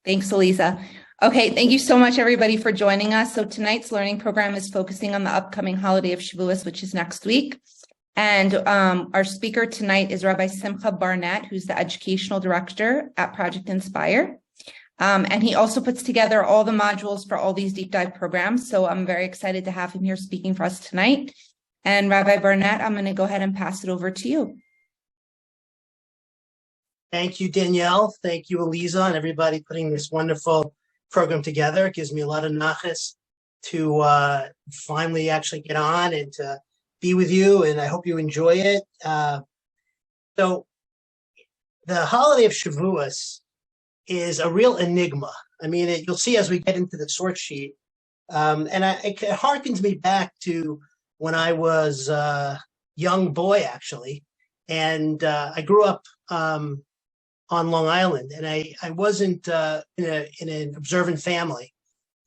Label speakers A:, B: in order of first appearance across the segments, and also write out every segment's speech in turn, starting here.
A: Thanks, Elisa. Okay, thank you so much, everybody, for joining us. So tonight's learning program is focusing on the upcoming holiday of Shavuos, which is next week. And our speaker tonight is Rabbi Simcha Barnett, who's the educational director at Project Inspire. And he also puts together all the modules for all these deep dive programs. So I'm very excited to have him here speaking for us tonight. And Rabbi Barnett, I'm going to go ahead and pass it over to you.
B: Thank you, Danielle. Thank you, Elisa, and everybody putting this wonderful program together. It gives me a lot of nachas to finally actually get on and to be with you, and I hope you enjoy it. So the holiday of Shavuos is a real enigma. I mean, you'll see as we get into the source sheet, and it harkens me back to when I was a young boy, actually, and I grew up on Long Island, and I wasn't in an observant family,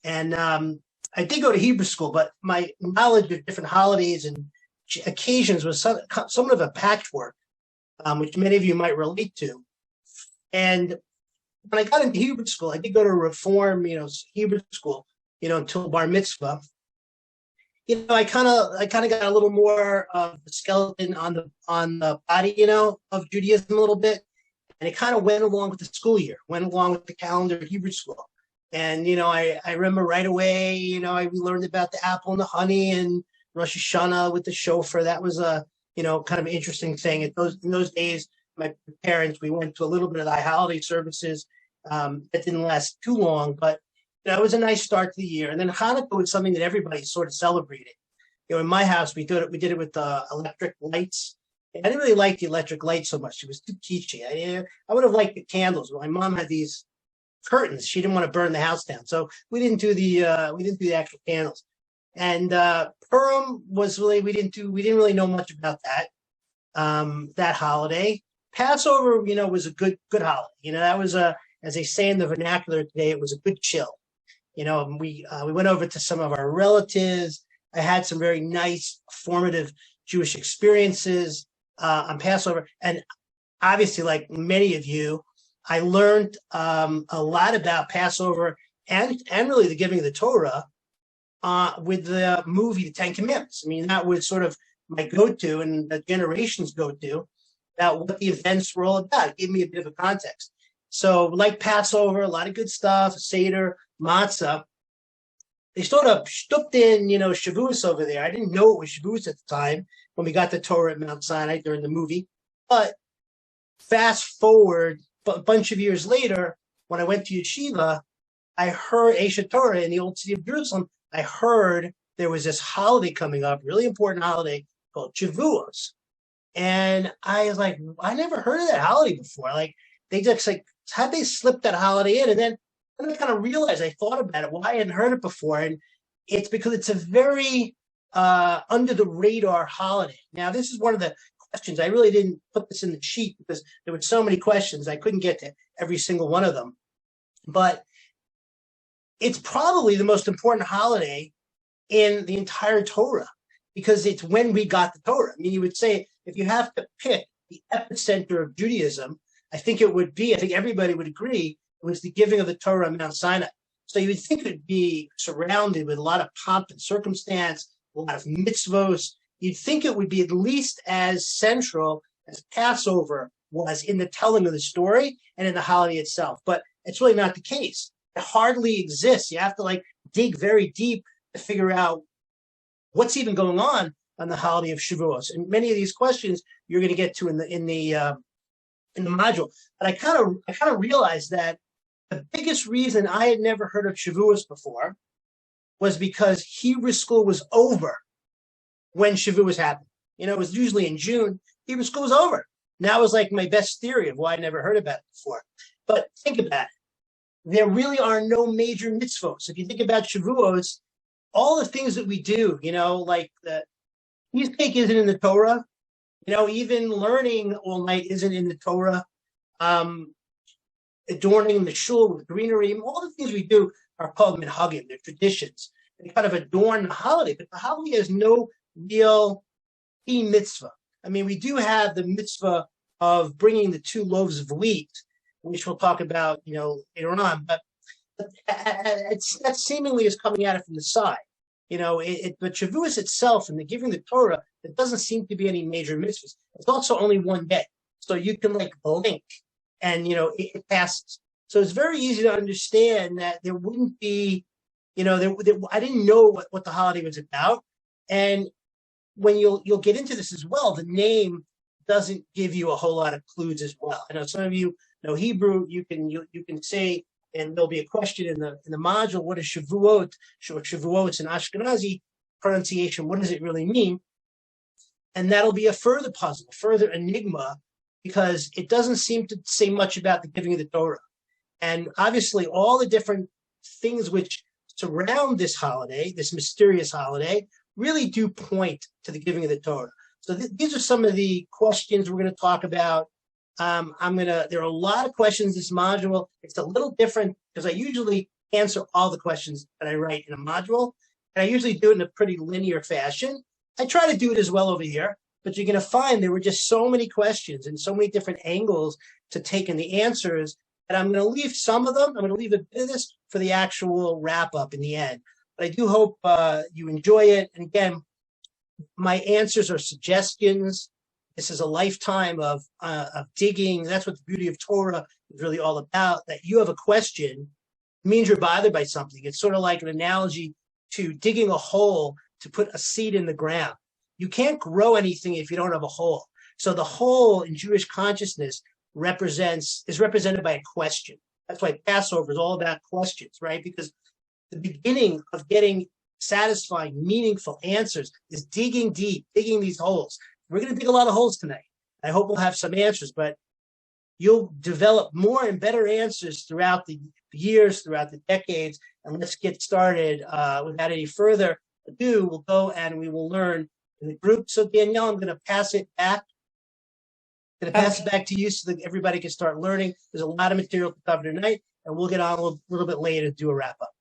B: and I did go to Hebrew school, but my knowledge of different holidays and occasions was somewhat of a patchwork, which many of you might relate to. And when I got into Hebrew school, I did go to Reform, Hebrew school, until Bar Mitzvah. I kind of got a little more of the skeleton on the body, of Judaism a little bit. And it kind of went along with the school year, went along with the calendar of Hebrew school. And, I remember right away, we learned about the apple and the honey and Rosh Hashanah with the shofar. That was a, kind of an interesting thing. In those days, my parents, we went to a little bit of the holiday services. That didn't last too long, but it was a nice start to the year. And then Hanukkah was something that everybody sort of celebrated. In my house, we did it with electric lights. I didn't really like the electric light so much. It was too kitschy. I would have liked the candles. My mom had these curtains. She didn't want to burn the house down, so we didn't do the actual candles. And Purim was really we didn't really know much about that that holiday. Passover, was a good holiday. That was as they say in the vernacular today, it was a good chill. We went over to some of our relatives. I had some very nice formative Jewish experiences on Passover. And obviously, like many of you, I learned a lot about Passover and really the giving of the Torah with the movie, The Ten Commandments. I mean, that was sort of my go-to and the generation's go-to about what the events were all about. It gave me a bit of a context. So like Passover, a lot of good stuff, Seder, Matzah. They sort of stooped in, Shavuos over there. I didn't know it was Shavuos at the time when we got the Torah at Mount Sinai during the movie. But fast forward a bunch of years later, when I went to yeshiva, I heard Eshet Torah in the old city of Jerusalem. I heard there was this holiday coming up, really important holiday called Shavuos. And I was like, I never heard of that holiday before. Like, they just how'd they slip that holiday in? And then I kind of realized, I thought about it, I hadn't heard it before. And it's because it's a very under the radar holiday. Now, this is one of the questions. I really didn't put this in the sheet because there were so many questions. I couldn't get to every single one of them. But it's probably the most important holiday in the entire Torah because it's when we got the Torah. I mean, you would say if you have to pick the epicenter of Judaism, I think everybody would agree it was the giving of the Torah on Mount Sinai. So you would think it would be surrounded with a lot of pomp and circumstance, a lot of mitzvos. You'd think it would be at least as central as Passover was in the telling of the story and in the holiday itself. But it's really not the case. It hardly exists. You have to dig very deep to figure out what's even going on the holiday of Shavuos. And many of these questions you're going to get to in the module. But I kind of realized that the biggest reason I had never heard of Shavuos before was because Hebrew school was over when Shavuos happened. It was usually in June. Hebrew school was over. Now it was like my best theory of why I'd never heard about it before. But think about it. There really are no major mitzvos. If you think about Shavuos, all the things that we do, like the cheesecake isn't in the Torah. Even learning all night isn't in the Torah. Adorning the shul with greenery, all the things we do are called minhagim. They're traditions. They kind of adorn the holiday, but the holiday has no real key mitzvah. I mean, we do have the mitzvah of bringing the 2 loaves of wheat, which we'll talk about, later on. But that seemingly is coming at it from the side. But Shavuos itself and the giving the Torah, it doesn't seem to be any major mitzvahs. It's also only one day. So you can like blink and, it passes. So it's very easy to understand that there wouldn't be, I didn't know what the holiday was about. And when you'll get into this as well, the name doesn't give you a whole lot of clues as well. I know some of you know Hebrew. You can say, and there'll be a question in the module. What is Shavuot? Shavuot in Ashkenazi pronunciation. What does it really mean? And that'll be a further puzzle, further enigma, because it doesn't seem to say much about the giving of the Torah. And obviously, all the different things which surround this holiday, this mysterious holiday, really do point to the giving of the Torah. So these are some of the questions we're going to talk about. There are a lot of questions in this module. It's a little different because I usually answer all the questions that I write in a module, and I usually do it in a pretty linear fashion. I try to do it as well over here, but you're going to find there were just so many questions and so many different angles to take in the answers, and I'm going to leave some of them. I'm going to leave a bit of this for the actual wrap up in the end. But I do hope you enjoy it. And again, my answers are suggestions. This is a lifetime of digging. That's what the beauty of Torah is really all about. That you have a question means you're bothered by something. It's sort of like an analogy to digging a hole to put a seed in the ground. You can't grow anything if you don't have a hole. So the hole in Jewish consciousness is represented by a question. That's why Passover is all about questions, right? Because the beginning of getting satisfying, meaningful answers is digging deep, digging these holes. We're going to dig a lot of holes tonight. I hope we'll have some answers, but you'll develop more and better answers throughout the years, throughout the decades. And let's get started. Without any further ado, we'll go and we will learn in the group. So Danielle, I'm going to pass it back. I'm going to pass it back to you so that everybody can start learning. There's a lot of material to cover tonight, and we'll get on a little bit later to do a wrap up.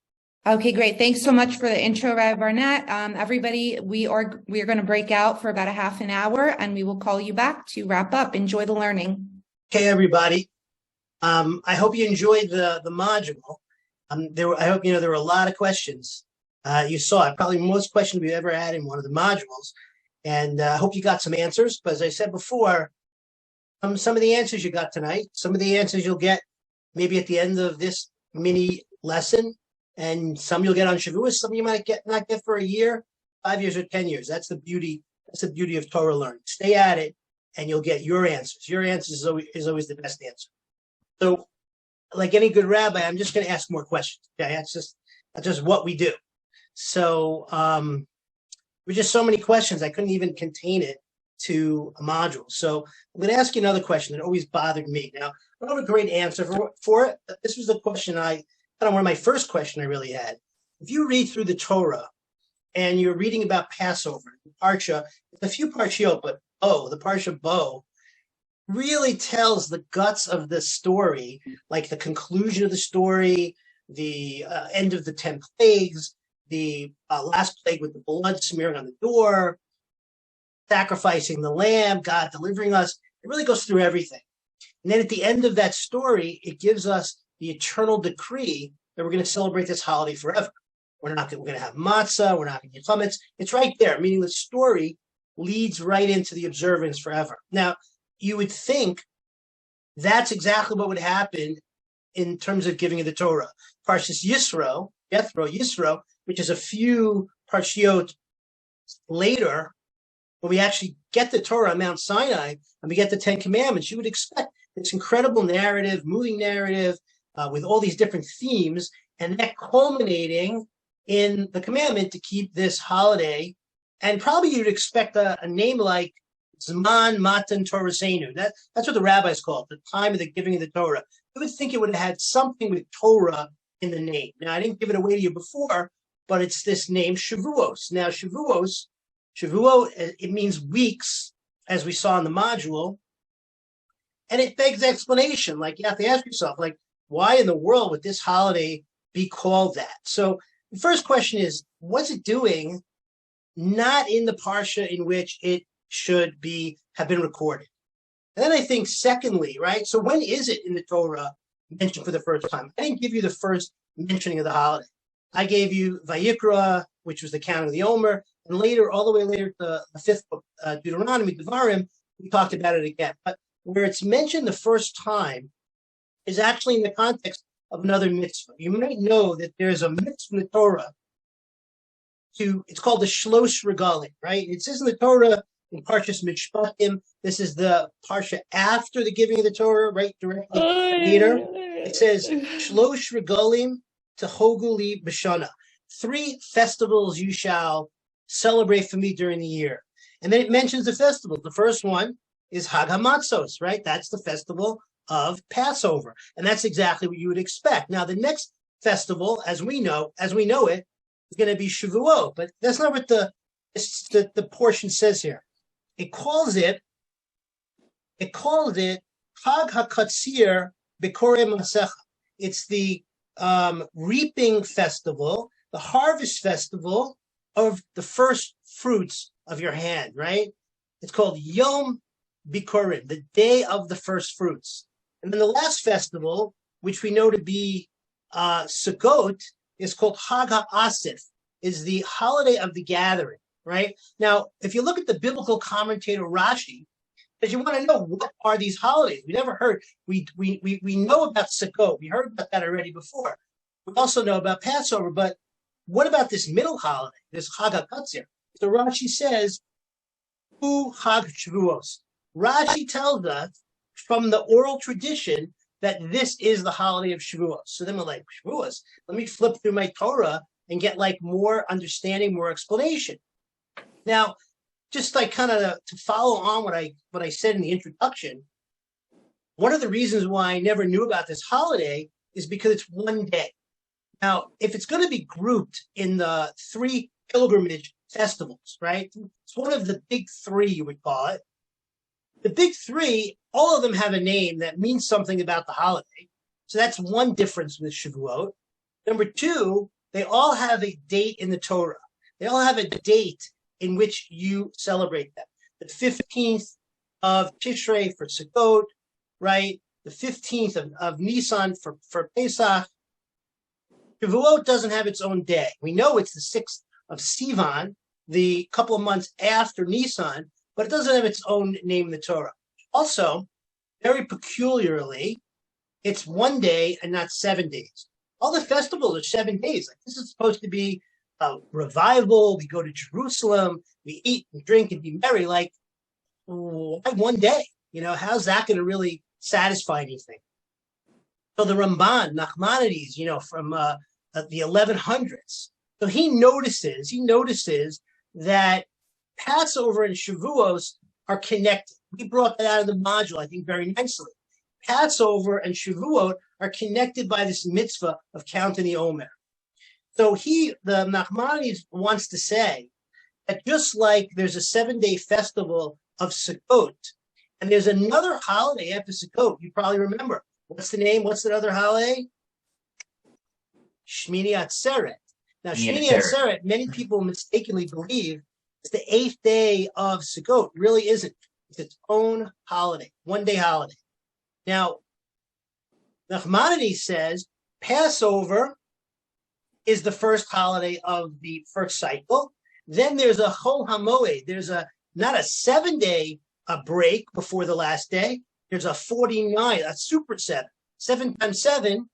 A: Okay, great. Thanks so much for the intro, Rabbi Barnett. Everybody, we are going to break out for about a half an hour, and we will call you back to wrap up. Enjoy the learning.
B: Okay, everybody. I hope you enjoyed the module. I hope there were a lot of questions. You saw it, probably most questions we've ever had in one of the modules, and I hope you got some answers. But as I said before, some of the answers you got tonight, some of the answers you'll get maybe at the end of this mini lesson. And some you'll get on Shavuos, some you might not get for a year, 5 years, or 10 years. That's the beauty. That's the beauty of Torah learning. Stay at it, and you'll get your answers. Your answers is always the best answer. So, like any good rabbi, I'm just going to ask more questions. Okay, that's just what we do. So, with just so many questions, I couldn't even contain it to a module. So, I'm going to ask you another question that always bothered me. Now, I don't have a great answer for it, but this was the question one of my first question I really had. If you read through the Torah and you're reading about Passover, Parsha, a few Parshiot, but the Parsha Bo really tells the guts of the story, like the conclusion of the story, the end of the 10 plagues, the last plague with the blood smearing on the door, sacrificing the lamb, God delivering us. It really goes through everything. And then at the end of that story, it gives us the eternal decree that we're going to celebrate this holiday forever. We're going to have matzah. We're not going to get chametz. It's right there, meaning the story leads right into the observance forever. Now, you would think that's exactly what would happen in terms of giving of the Torah. Parshas Yisro, which is a few parshiot later, when we actually get the Torah on Mount Sinai and we get the 10 Commandments, you would expect this incredible narrative, moving narrative, with all these different themes, and that culminating in the commandment to keep this holiday. And probably you'd expect a name like Zman Matan Torahseinu. That's what the rabbis call it, the time of the giving of the Torah. You would think it would have had something with Torah in the name. Now, I didn't give it away to you before, but it's this name Shavuos. Now, Shavuot, it means weeks, as we saw in the module, and it begs explanation. Like, you have to ask yourself, like, why in the world would this holiday be called that? So the first question is, what's it doing not in the parsha in which it should have been recorded? And then I think secondly, right? So when is it in the Torah mentioned for the first time? I didn't give you the first mentioning of the holiday. I gave you Vayikra, which was the count of the Omer, and later, all the way later to the fifth book, Deuteronomy, Devarim, we talked about it again. But where it's mentioned the first time is actually in the context of another mitzvah. You might know that there's a mitzvah in the Torah it's called the Shlosh Regalim, right? It says in the Torah, in Parshas Mishpatim, this is the Parsha after the giving of the Torah, right? Directly later. It says, Shlosh Regalim Tehoguli B'Shana. 3 festivals you shall celebrate for me during the year. And then it mentions the festivals. The first one is Hag HaMatzos, right? That's the festival of Passover. And that's exactly what you would expect. Now, the next festival, as we know it, is going to be Shavuot. But that's not what the portion says here. It calls it Hag HaKatzir B'Korei Masecha. It's the reaping festival, the harvest festival of the first fruits of your hand, right? It's called Yom Bikurim, the day of the first fruits. And then the last festival, which we know to be Sukkot, is called Hag HaAsif, is the holiday of the gathering, right? Now, if you look at the biblical commentator Rashi, because you want to know what are these holidays. We never heard, we know about Sukkot. We heard about that already before. We also know about Passover, but what about this middle holiday, this Chag HaKatzir? So Rashi says, Hu Chag Shavuos. Rashi tells us from the oral tradition that this is the holiday of Shavuos. So then we're like, Shavuos, let me flip through my Torah and get like more understanding, more explanation. Now, just like kind of to follow on what I said in the introduction, one of the reasons why I never knew about this holiday is because it's one day. Now, if it's going to be grouped in the 3 pilgrimage festivals, right? It's one of the big 3, you would call it. The big 3, all of them have a name that means something about the holiday. So that's one difference with Shavuot. Number 2, they all have a date in the Torah. They all have a date in which you celebrate them. The 15th of Tishrei for Sukkot, right? The 15th of Nisan for Pesach. Shavuot doesn't have its own day. We know it's the 6th of Sivan, the couple of months after Nisan, but it doesn't have its own name in the Torah. Also, very peculiarly, it's one day and not 7 days. All the festivals are 7 days. Like, this is supposed to be a revival. We go to Jerusalem, we eat and drink and be merry. Like, why one day? You know, how's that going to really satisfy anything? So the Ramban, Nachmanides, from the 1100s. So he notices that Passover and Shavuos are connected. We brought that out of the module, I think, very nicely. Passover and Shavuot are connected by this mitzvah of counting the Omer. So the Nachmanides wants to say that just like there's a 7-day festival of Sukkot, and there's another holiday after Sukkot, you probably remember. What's the name? What's that other holiday? Shmini Atzeret. Now, Shmini Atzeret, many people mistakenly believe it's the 8th day of Sukkot. It really isn't. It's its own holiday, one-day holiday. Now, Nachmanides says Passover is the first holiday of the first cycle. Then there's a Chol HaMoed. There's not a 7-day break before the last day. There's a 49, a super 7. 7 times 7,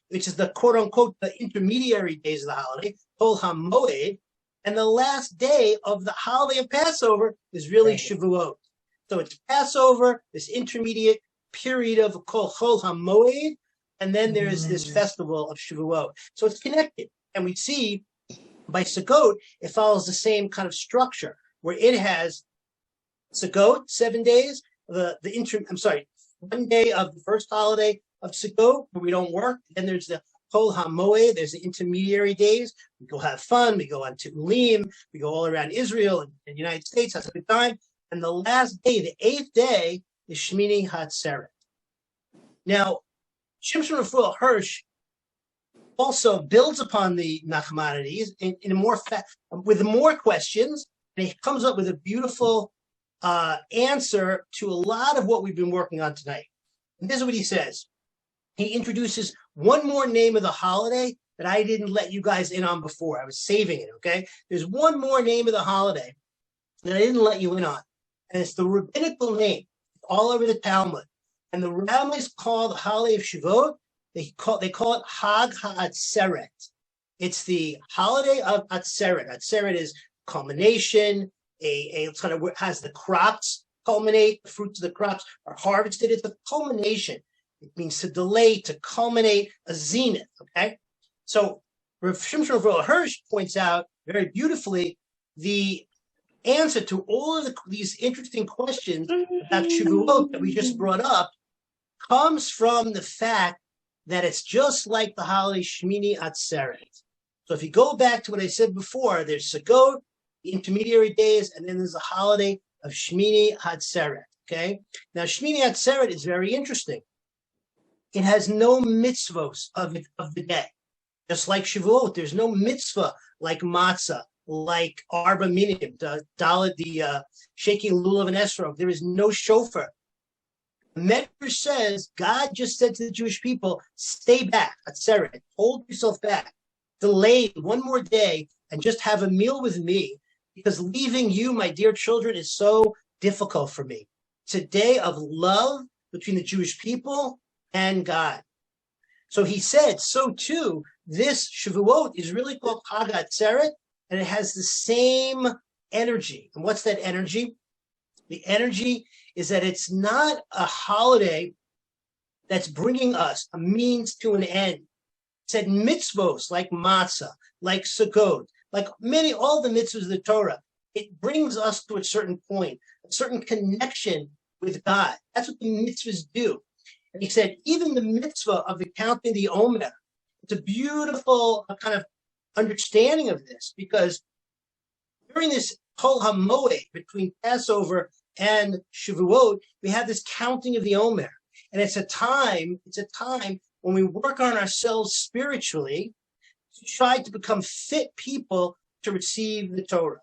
B: which is the quote-unquote the intermediary days of the holiday, Chol HaMoed. And the last day of the holiday of Passover is really Shavuot. So it's Passover, this intermediate period of Chol HaMoed, and then there's this festival of Shavuot. So it's connected. And we see by Sukkot, it follows the same kind of structure, where it has Sukkot, 7 days, one day of the first holiday of Sukkot, where we don't work. Then there's the Chol HaMoed, there's the intermediary days. We go have fun, we go on Tu'ulim, we go all around Israel and the United States, have a good time. And the last day, the 8th day, is Shmini Hatzeret. Now, Shimshon Raphael Hirsch also builds upon the Nachmanides with more questions, and he comes up with a beautiful answer to a lot of what we've been working on tonight. And this is what he says. He introduces one more name of the holiday that I didn't let you guys in on before. I was saving it, okay? There's one more name of the holiday that I didn't let you in on, and it's the rabbinical name all over the Talmud. And the rabbis call the holiday of Shavuot, they call it Hag HaAtzeret. It's the holiday of Atzeret. Atzeret is culmination, it's kind of has the crops culminate, the fruits of the crops are harvested. It's a culmination. It means to delay, to culminate, a zenith, okay? So Rav Shimshon Rav Hirsch points out very beautifully the answer to all of these interesting questions about Shavuot that we just brought up comes from the fact that it's just like the holiday Shmini Atzeret. So if you go back to what I said before, there's Sukkot, the intermediary days, and then there's the holiday of Shmini Atzeret, okay? Now, Shmini Atzeret is very interesting. It has no mitzvos of the day. Just like Shavuot, there's no mitzvah like matzah, like Arba Minim, the shaking lulav and esrog. There is no shofar. The Medrash says God just said to the Jewish people, stay back, Atzeret, hold yourself back, delay one more day and just have a meal with me, because leaving you, my dear children, is so difficult for me. It's a day of love between the Jewish people and God. So he said, so too, this Shavuot is really called Hag HaAtzeret, and it has the same energy. And what's that energy? The energy is that it's not a holiday that's bringing us a means to an end. It said mitzvos like matzah, like Sukkot, like all the mitzvahs of the Torah. It brings us to a certain point, a certain connection with God. That's what the mitzvahs do. And he said, even the mitzvah of the counting the Omer, it's a beautiful kind of understanding of this, because during this Kol HaMoed between Passover and Shavuot, we have this counting of the Omer. And it's a time when we work on ourselves spiritually to try to become fit people to receive the Torah.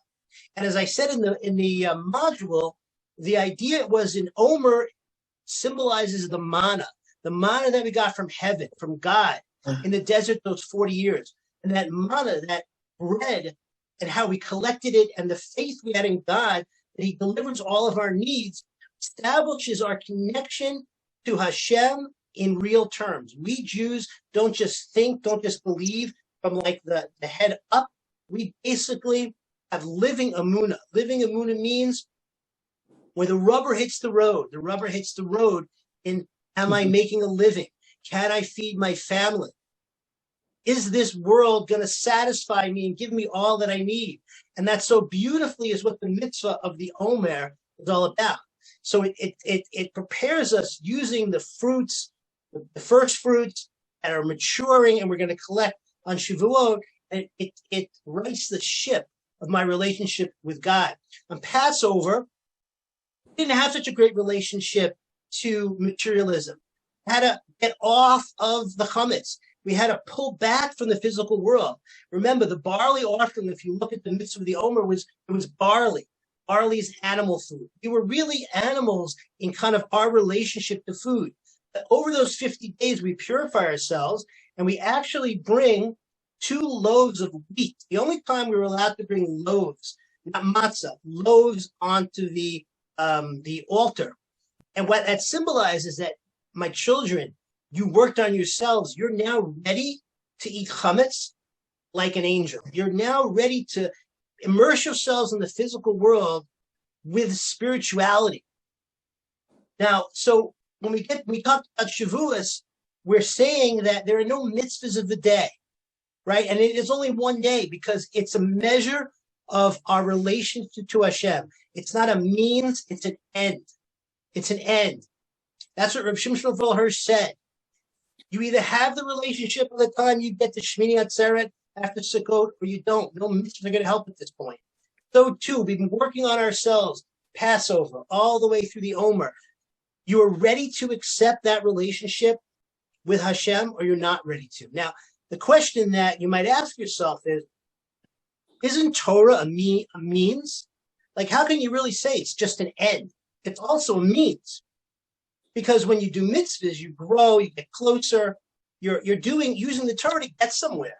B: And as I said in the module, the idea was in Omer symbolizes the manna that we got from heaven, from God in the desert those 40 years. And that manna, that bread, and how we collected it, and the faith we had in God, that he delivers all of our needs, establishes our connection to Hashem in real terms. We Jews don't just think, don't just believe from like the head up. We basically have living emunah. Living emunah means when the rubber hits the road in, am I making a living? Can I feed my family? Is this world going to satisfy me and give me all that I need? And that so beautifully is what the mitzvah of the Omer is all about. So it prepares us using the fruits, the first fruits that are maturing and we're going to collect on Shavuot, and it rights the ship of my relationship with God. On Passover, we didn't have such a great relationship to materialism. We had to get off of the chametz. We had to pull back from the physical world. Remember, the barley offering, if you look at the mitzvah of the Omer, it was barley. Barley's animal food. We were really animals in kind of our relationship to food. But over those 50 days, we purify ourselves, and we actually bring 2 loaves of wheat. The only time we were allowed to bring loaves, not matzah, loaves onto the altar. And what that symbolizes that, my children, you worked on yourselves. You're now ready to eat chametz like an angel. You're now ready to immerse yourselves in the physical world with spirituality. Now, so when we talk about Shavuos, we're saying that there are no mitzvahs of the day, right? And it is only one day because it's a measure of our relationship to Hashem. It's not a means, it's an end. It's an end. That's what Rabbi Shimshon Rav Hirsch said. You either have the relationship by the time you get to Shmini Atzeret after Sukkot, or you don't. No mitzvahs are going to help at this point. So too, we've been working on ourselves, Passover, all the way through the Omer. You are ready to accept that relationship with Hashem, or you're not ready to. Now, the question that you might ask yourself is, isn't Torah a means? Like, how can you really say it's just an end? It's also a means. Because when you do mitzvahs, you grow, you get closer, you're using the Torah to get somewhere.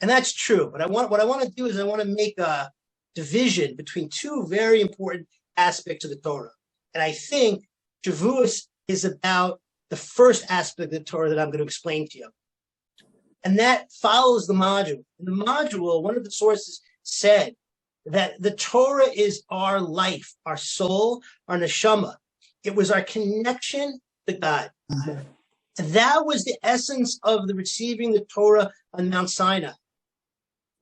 B: And that's true. But what I want to do is I want to make a division between two very important aspects of the Torah. And I think Shavuos is about the first aspect of the Torah that I'm going to explain to you. And that follows the module. In the module, one of the sources said that the Torah is our life, our soul, our neshama. It was our connection to God. That was the essence of the receiving the Torah on Mount Sinai.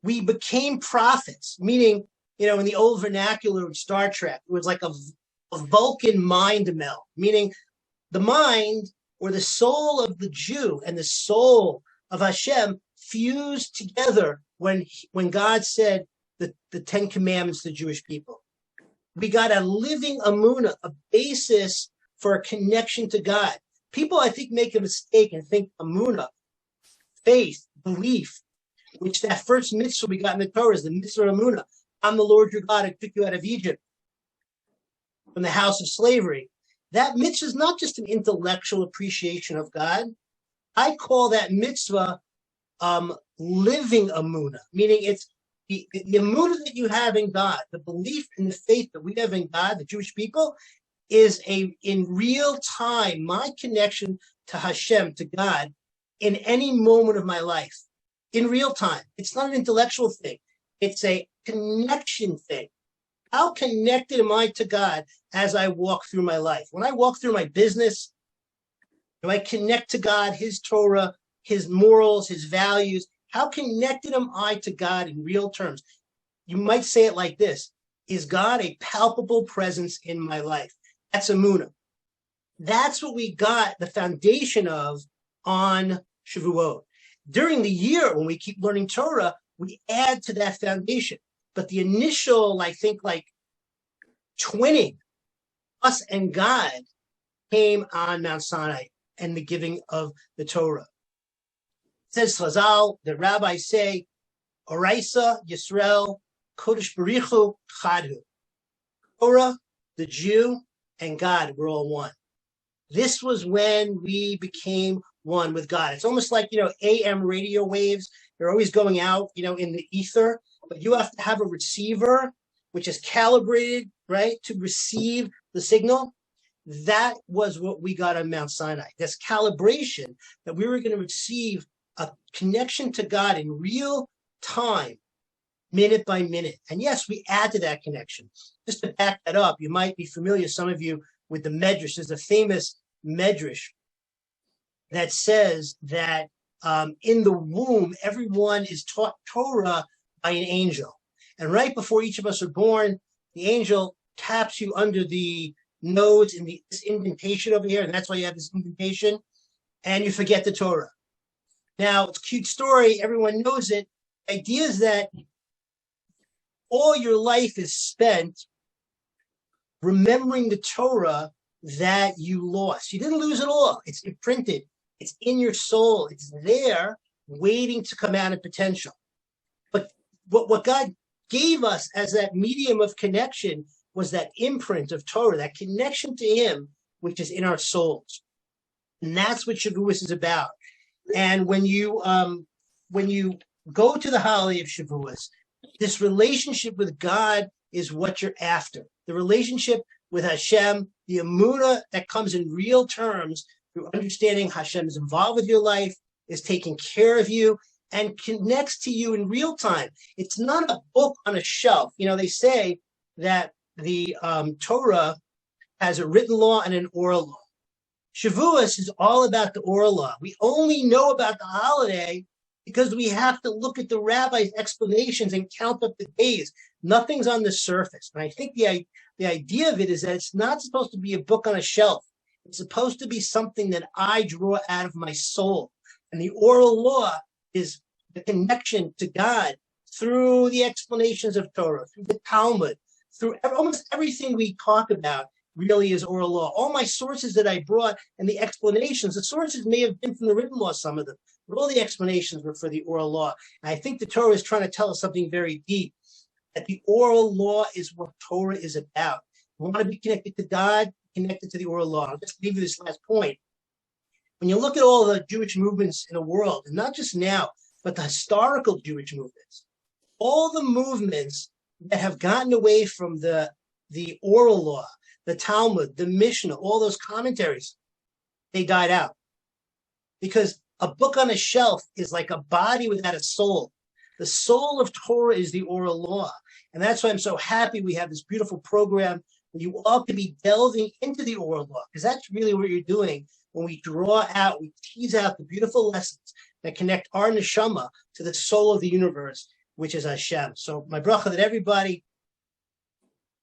B: We became prophets, meaning, in the old vernacular of Star Trek, it was like a Vulcan mind meld, meaning the mind or the soul of the Jew and the soul of Hashem fused together when God said the Ten Commandments to the Jewish people. We got a living emunah, a basis for a connection to God. People, I think, make a mistake and think emunah, faith, belief, which that first mitzvah we got in the Torah is the mitzvah of emunah. I'm the Lord your God who took you out of Egypt from the house of slavery. That mitzvah is not just an intellectual appreciation of God. I call that mitzvah living emunah, meaning it's the emunah that you have in God, the belief and the faith that we have in God, the Jewish people, is in real time, my connection to Hashem, to God, in any moment of my life, in real time. It's not an intellectual thing. It's a connection thing. How connected am I to God as I walk through my life? When I walk through my business, do I connect to God, His Torah, His morals, His values? How connected am I to God in real terms? You might say it like this: is God a palpable presence in my life? That's emunah. That's what we got the foundation of on Shavuot. During the year, when we keep learning Torah, we add to that foundation. But the initial, I think, twinning us and God came on Mount Sinai and the giving of the Torah. It says Chazal, the rabbis say, Oraisa, Yisrael, Kodesh Barichu, Chadhu. Torah, the Jew, and God were all one. This was when we became one with God. It's almost like, AM radio waves. They're always going out, in the ether. But you have to have a receiver which is calibrated, right, to receive the signal. That was what we got on Mount Sinai. This calibration that we were going to receive a connection to God in real time, minute by minute. And yes, we add to that connection. Just to back that up, you might be familiar, some of you, with the Medrash. There's a famous Medrash that says that in the womb, everyone is taught Torah by an angel. And right before each of us are born, the angel taps you under the nose in this indentation over here, and that's why you have this indentation, and you forget the Torah. Now, it's a cute story. Everyone knows it. The idea is that all your life is spent remembering the Torah that you lost. You didn't lose it all. It's imprinted. It's in your soul. It's there waiting to come out in potential. But what God gave us as that medium of connection was that imprint of Torah, that connection to Him, which is in our souls. And that's what Shavuos is about. And when you go to the holiday of Shavuos, this relationship with God is what you're after. The relationship with Hashem, the emunah that comes in real terms through understanding Hashem is involved with your life, is taking care of you, and connects to you in real time. It's not a book on a shelf. They say that the Torah has a written law and an oral law. Shavuos is all about the oral law. We only know about the holiday because we have to look at the rabbi's explanations and count up the days. Nothing's on the surface. And I think the idea of it is that it's not supposed to be a book on a shelf. It's supposed to be something that I draw out of my soul. And the oral law is the connection to God through the explanations of Torah, through the Talmud, through almost everything we talk about really is oral law. All my sources that I brought and the explanations, the sources may have been from the written law, some of them, but all the explanations were for the oral law. And I think the Torah is trying to tell us something very deep, that the oral law is what Torah is about. We want to be connected to God, connected to the oral law. I'll just leave you this last point. When you look at all the Jewish movements in the world, and not just now, but the historical Jewish movements. All the movements that have gotten away from the oral law, the Talmud, the Mishnah, all those commentaries, they died out. Because a book on a shelf is like a body without a soul. The soul of Torah is the oral law. And that's why I'm so happy we have this beautiful program where you all can be delving into the oral law, because that's really what you're doing when we draw out, we tease out the beautiful lessons that connect our neshama to the soul of the universe, which is Hashem. So my bracha that everybody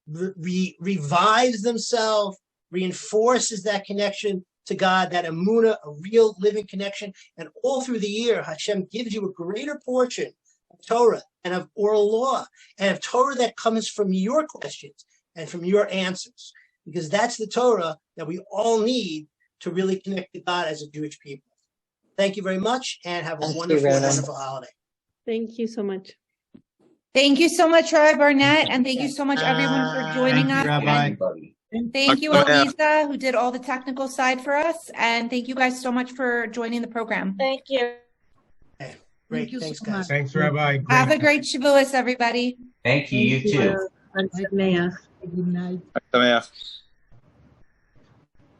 B: revives themselves, reinforces that connection to God, that emunah, a real living connection. And all through the year, Hashem gives you a greater portion of Torah and of oral law and of Torah that comes from your questions and from your answers, because that's the Torah that we all need to really connect to God as a Jewish people. Thank you very much, and have a wonderful holiday.
C: Thank you so much.
A: Thank you so much, Rabbi Barnett, and thank you so much, everyone, for joining us.
D: Rabbi.
A: And thank you, Elisa, who did all the technical side for us. And thank you guys so much for joining the program.
C: Thank you.
B: Okay, great. Thanks, guys.
D: Thanks, Rabbi.
A: Have a great Shavuos, everybody.
E: Thank you. You too.
C: Good night.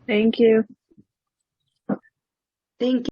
F: Thank you. Thank you.